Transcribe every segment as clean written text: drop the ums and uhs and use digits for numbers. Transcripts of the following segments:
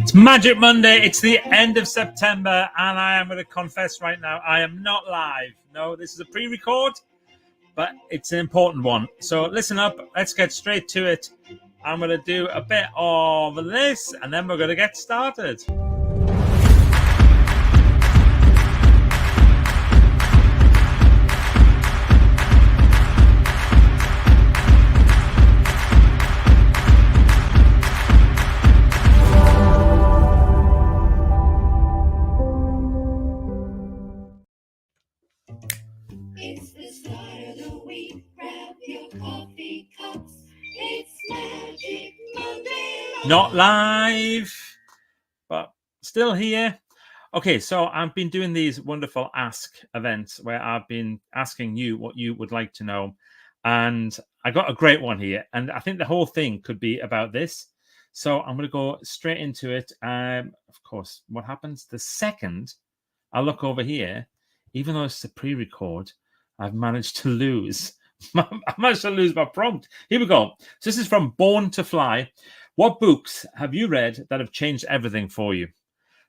It's Magic Monday. It's the end of September, and I am going to confess right now, I am not live. No, this is a pre-record, but it's an important one. So listen up. Let's get straight to it. I'm going to do a bit of this, and then we're going to get started. It's the start of the week. Grab your coffee cups. It's Magic Monday. Not live, but still here. Okay, so I've been doing these wonderful Ask events where I've been asking you what you would like to know. And I got a great one here. And I think the whole thing could be about this. So I'm going to go straight into it. Of course, what happens the second I look over here, even though it's a pre-record, I've managed to lose. I managed to lose my prompt. Here we go. So this is from Born to Fly. What books have you read that have changed everything for you?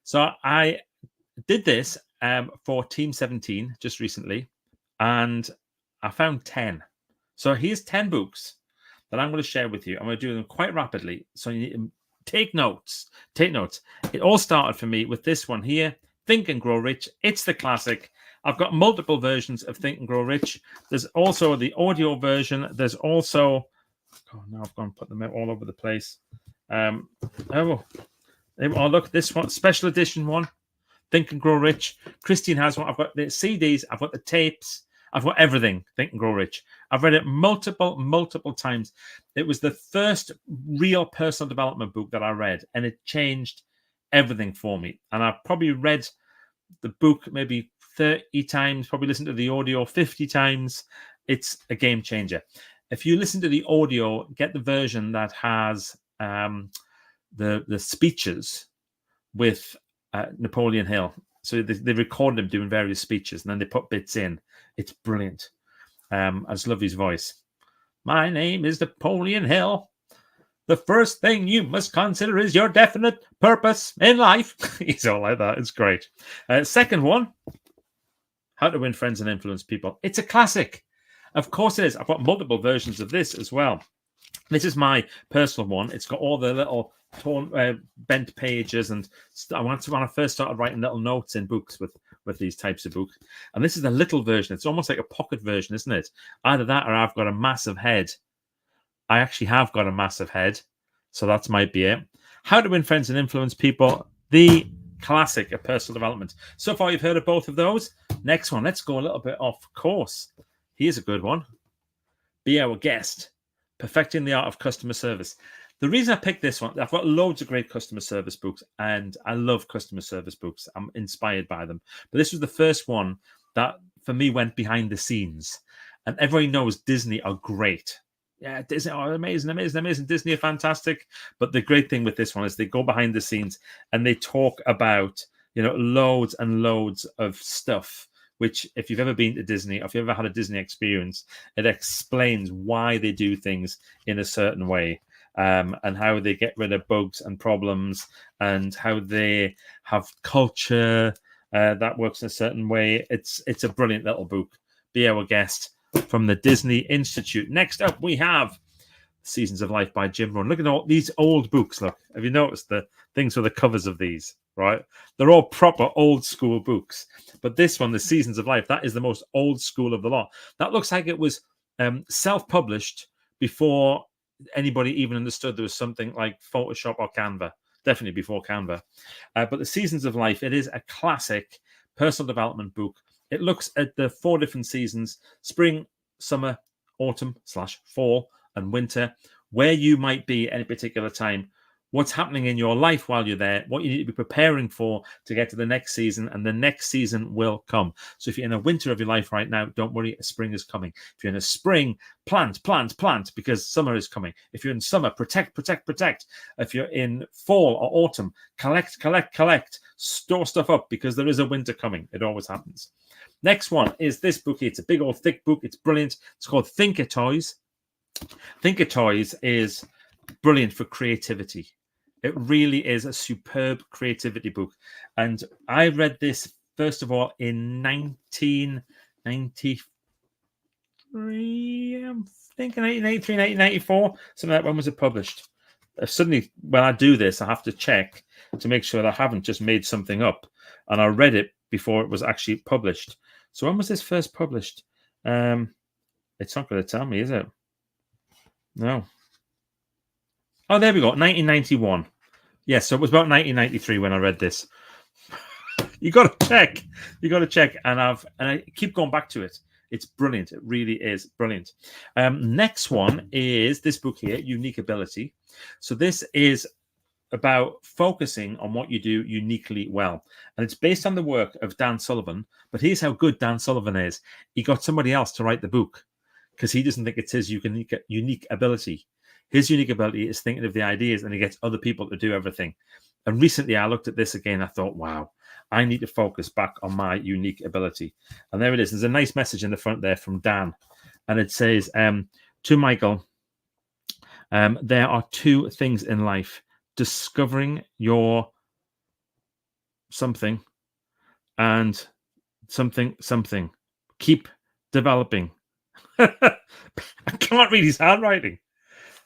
So I did this for Team 17 just recently, and I found 10. So here's 10 books that I'm going to share with you. I'm going to do them quite rapidly. So you need to take notes. Take notes. It all started for me with this one here, Think and Grow Rich. It's the classic. I've got multiple versions of Think and Grow Rich. There's also the audio version. There's also, now I've gone and put them out all over the place. Oh, look, this one, special edition one, Think and Grow Rich. Christine has one. I've got the CDs. I've got the tapes. I've got everything, Think and Grow Rich. I've read it multiple times. It was the first real personal development book that I read, and it changed everything for me. And I've probably read the book maybe 30 times, probably listened to the audio 50 times. It's a game changer. If you listen to the audio, get the version that has the speeches with Napoleon Hill. So they record him doing various speeches, and then they put bits in. It's brilliant. I just love his voice. My name is Napoleon Hill. The first thing you must consider is your definite purpose in life. He's all like that. It's great. Second one, How to Win Friends and Influence People. It's a classic. Of course it is. I've got multiple versions of this as well. This is my personal one. It's got all the little torn, bent pages, and when I first started writing little notes in books with these types of books. And this is the little version. It's almost like a pocket version, isn't it? Either that or I've got a massive head. I actually have got a massive head, so that might be it. How to Win Friends and Influence People, the classic of personal development. So far, you've heard of both of those. Next one, let's go a little bit off course. Here's a good one. Be Our Guest, Perfecting the Art of Customer Service. The reason I picked this one, I've got loads of great customer service books, and I love customer service books. I'm inspired by them. But this was the first one that, for me, went behind the scenes. And everybody knows Disney are great. Yeah, Disney are amazing. Disney are fantastic. But the great thing with this one is they go behind the scenes and they talk about, loads and loads of stuff, which if you've ever been to Disney, or if you've ever had a Disney experience, it explains why they do things in a certain way, and how they get rid of bugs and problems, and how they have culture that works in a certain way. It's a brilliant little book. Be Our Guest, from the Disney Institute. Next up, we have Seasons of Life by Jim Rohn. Look at all these old books. Look, have you noticed the things for the covers of these, right? They're all proper old school books. But this one, the Seasons of Life, that is the most old school of the lot. That looks like it was self-published before anybody even understood there was something like Photoshop or Canva. Definitely before Canva. But the Seasons of Life, it is a classic personal development book. It looks at the 4 different seasons: spring, summer, autumn/fall, and winter, where you might be at any particular time, what's happening in your life while you're there, what you need to be preparing for to get to the next season, and the next season will come. So if you're in a winter of your life right now, don't worry, spring is coming. If you're in a spring, plant, because summer is coming. If you're in summer, protect. If you're in fall or autumn, collect, store stuff up, because there is a winter coming. It always happens. Next one is this book. It's a big old thick book. It's brilliant. It's called Thinker Toys. Thinker Toys is brilliant for creativity. It really is a superb creativity book. And I read this, first of all, in 1993, I'm thinking 1993, 1994, something like that. When was it published? Suddenly, when I do this, I have to check to make sure that I haven't just made something up. And I read it before it was actually published. So when was this first published? It's not going to tell me, is it? No. Oh, there we go. 1991. Yes, so it was about 1993 when I read this. You got to check. You got to check. And I keep going back to it. It's brilliant. It really is brilliant. Next one is this book here, Unique Ability. So this is about focusing on what you do uniquely well. And it's based on the work of Dan Sullivan. But here's how good Dan Sullivan is. He got somebody else to write the book because he doesn't think it's his unique ability. His unique ability is thinking of the ideas, and he gets other people to do everything. And recently I looked at this again. I thought, wow, I need to focus back on my unique ability. And there it is. There's a nice message in the front there from Dan. And it says, to Michael, there are two things in life: discovering your something and something. Keep developing. I can't read his handwriting.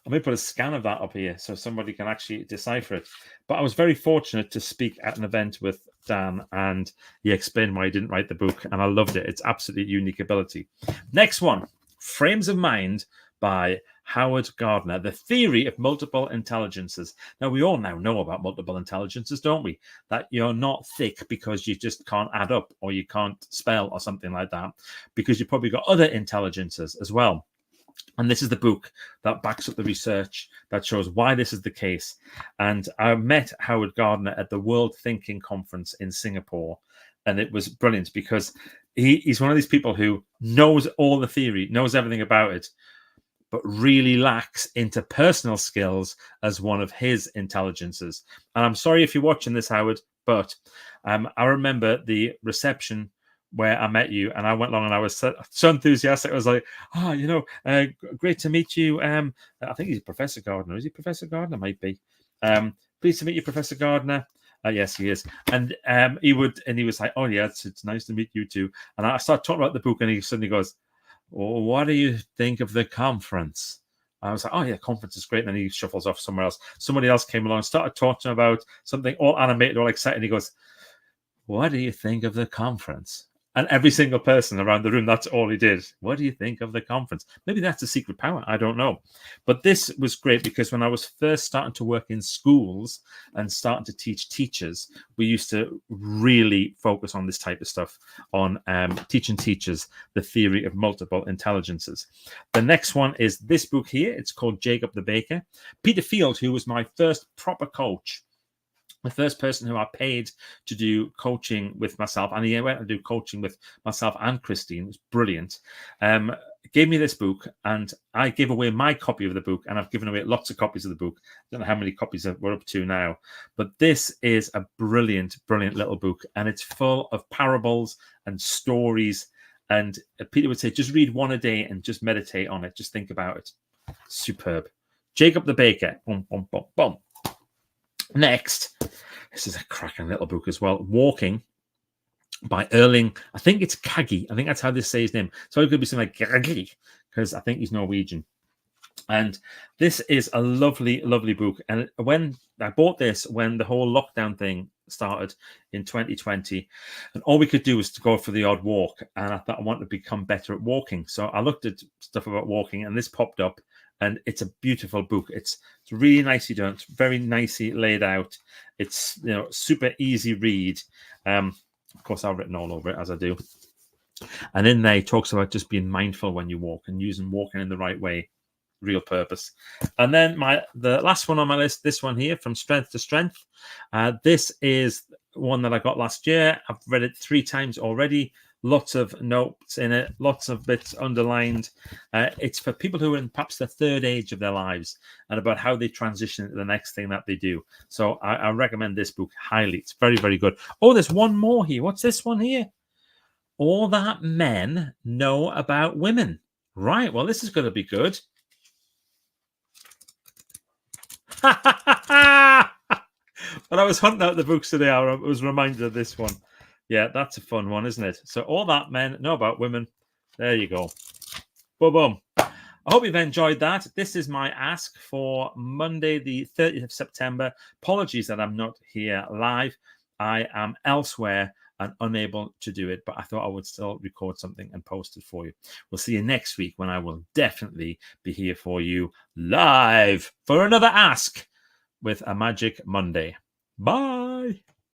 I may put a scan of that up here so somebody can actually decipher it. But I was very fortunate to speak at an event with Dan, and he explained why he didn't write the book, and I loved it. It's absolutely unique ability. Next one, Frames of Mind by Howard Gardner, The Theory of Multiple Intelligences. Now, we all now know about multiple intelligences, don't we? That you're not thick because you just can't add up or you can't spell or something like that, because you've probably got other intelligences as well. And this is the book that backs up the research that shows why this is the case. And I met Howard Gardner at the World Thinking Conference in Singapore. And it was brilliant because he's one of these people who knows all the theory, knows everything about it, but really lacks interpersonal skills as one of his intelligences. And I'm sorry if you're watching this, Howard, but I remember the reception where I met you, and I went along and I was so enthusiastic. I was like, great to meet you. I think he's Professor Gardner. Is he Professor Gardner? Might be. Pleased to meet you, Professor Gardner. Yes, he is. And he was like, oh, yeah, it's nice to meet you too. And I started talking about the book, and he suddenly goes, well, what do you think of the conference? I was like, oh, yeah, conference is great. And then he shuffles off somewhere else. Somebody else came along and started talking about something all animated, all excited. And he goes, what do you think of the conference? And every single person around the room, that's all he did. What do you think of the conference? Maybe that's a secret power. I don't know. But this was great because when I was first starting to work in schools and starting to teach teachers, we used to really focus on this type of stuff, on teaching teachers the theory of multiple intelligences. The next one is this book here. It's called Jacob the Baker. Peter Field, who was my first proper coach, the first person who I paid to do coaching with myself, and he went to do coaching with myself and Christine. It was brilliant. Gave me this book, and I gave away my copy of the book, and I've given away lots of copies of the book. I don't know how many copies we're up to now, but this is a brilliant, brilliant little book, and it's full of parables and stories. And Peter would say, just read one a day and just meditate on it. Just think about it. Superb. Jacob the Baker. Boom, boom, boom, boom. Next, this is a cracking little book as well. Walking by Erling. I think it's Kagi. I think that's how they say his name. So it could be something like Kagi because I think he's Norwegian. And this is a lovely, lovely book. And when I bought this, when the whole lockdown thing started in 2020, and all we could do was to go for the odd walk. And I thought I wanted to become better at walking. So I looked at stuff about walking, and this popped up. And it's a beautiful book. It's really nicely done. It's very nicely laid out. It's super easy read. Of course, I've written all over it as I do. And in there, it talks about just being mindful when you walk and using walking in the right way, real purpose. And then the last one on my list, this one here, From Strength to Strength. This is one that I got last year. I've read it 3 times already. Lots of notes in it, lots of bits underlined. It's for people who are in perhaps the third age of their lives and about how they transition to the next thing that they do. So I recommend this book highly. It's very, very good. Oh, there's one more here. What's this one here? All That Men Know About Women. Right. Well, this is going to be good. When I was hunting out the books today, I was reminded of this one. Yeah, that's a fun one, isn't it? So all that men know about women. There you go. Boom, boom. I hope you've enjoyed that. This is my ask for Monday, the 30th of September. Apologies that I'm not here live. I am elsewhere and unable to do it, but I thought I would still record something and post it for you. We'll see you next week when I will definitely be here for you live for another ask with a Magic Monday. Bye.